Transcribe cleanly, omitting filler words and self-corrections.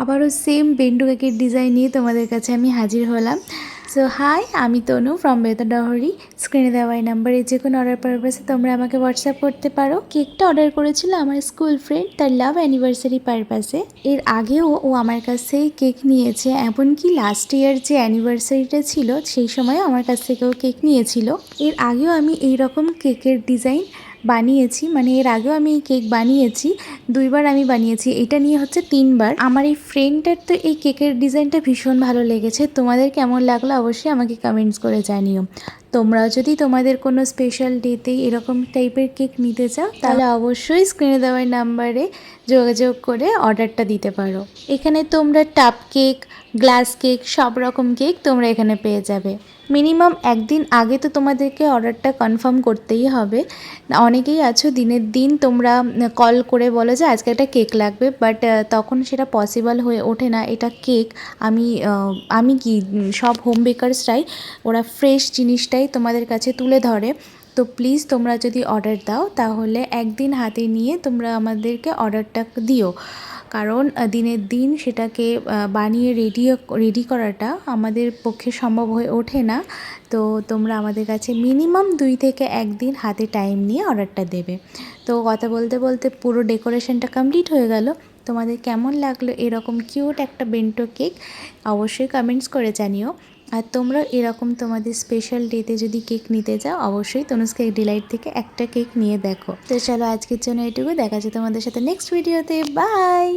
আবারও সেম বেন্ডু কেকের ডিজাইন নিয়ে তোমাদের কাছে আমি হাজির হলাম। সো হাই, আমি তনু ফ্রম বেতাডহরি। স্ক্রিনে দেওয়া এই নাম্বারে যে কোনো অর্ডার পারপাসে তোমরা আমাকে হোয়াটসঅ্যাপ করতে পারো। কেকটা অর্ডার করেছিল আমার স্কুল ফ্রেন্ড তার লাভ অ্যানিভার্সারি পারপাসে। এর আগেও ও আমার কাছ থেকে কেক নিয়েছে, এমনকি লাস্ট ইয়ার যে অ্যানিভার্সারিটা ছিল সেই সময়ও আমার কাছ থেকেও কেক নিয়েছিল। এর আগেও আমি এইরকম কেকের ডিজাইন বানিয়েছি, মানে এর আগেও আমি এই কেক বানিয়েছি, 2বার আমি বানিয়েছি, এটা নিয়ে হচ্ছে 3বার। আমার এই ফ্রেন্ডটার তো এই কেকের ডিজাইনটা ভীষণ ভালো লেগেছে। তোমাদের কেমন লাগলো অবশ্যই আমাকে কমেন্টস করে জানিও। তোমরাও যদি তোমাদের কোনো স্পেশাল ডেতে এরকম টাইপের কেক নিতে চাও তাহলে অবশ্যই স্ক্রিনে দেওয়া নাম্বারে যোগাযোগ করে অর্ডারটা দিতে পারো। এখানে তোমরা টাপ কেক, গ্লাস কেক, সব রকম কেক তোমরা এখানে পেয়ে যাবে। মিনিমাম একদিন আগে তো তোমাদেরকে অর্ডারটা কনফার্ম করতেই হবে। অনেকেই আছো দিনের দিন তোমরা কল করে বলো যে আজকে একটা কেক লাগবে, বাট তখন সেটা পসিবল হয়ে ওঠে না। এটা কেক আমি কি সব হোম বেকারসরাই ওরা ফ্রেশ জিনিসটাই তোমাদের কাছে তুলে ধরে। তো প্লিজ তোমরা যদি অর্ডার দাও তাহলে একদিন হাতে নিয়ে তোমরা আমাদেরকে অর্ডারটা দিও, কারণ দিনের দিন সেটাকে বানিয়ে রেডি করাটা আমাদের পক্ষে সম্ভব হয়ে ওঠে না। তো তোমরা আমাদের কাছে মিনিমাম 2 থেকে 1 দিন হাতে টাইম নিয়ে অর্ডারটা দেবে। তো কথা বলতে বলতে পুরো ডেকোরেশনটা কমপ্লিট হয়ে গেল। তোমাদের কেমন লাগলো এরকম কিউট একটা বেন্টো কেক অবশ্যই কমেন্টস করে জানিও। আর তোমরা এরকম তোমাদের স্পেশাল ডেতে যদি কেক নিতে চাও অবশ্যই তনুজ কেক ডিলাইট থেকে একটা কেক নিয়ে দেখো। তো চলো আজকের জন্য এটুকু, দেখা যায় তোমাদের সাথে নেক্সট ভিডিওতে। বাই।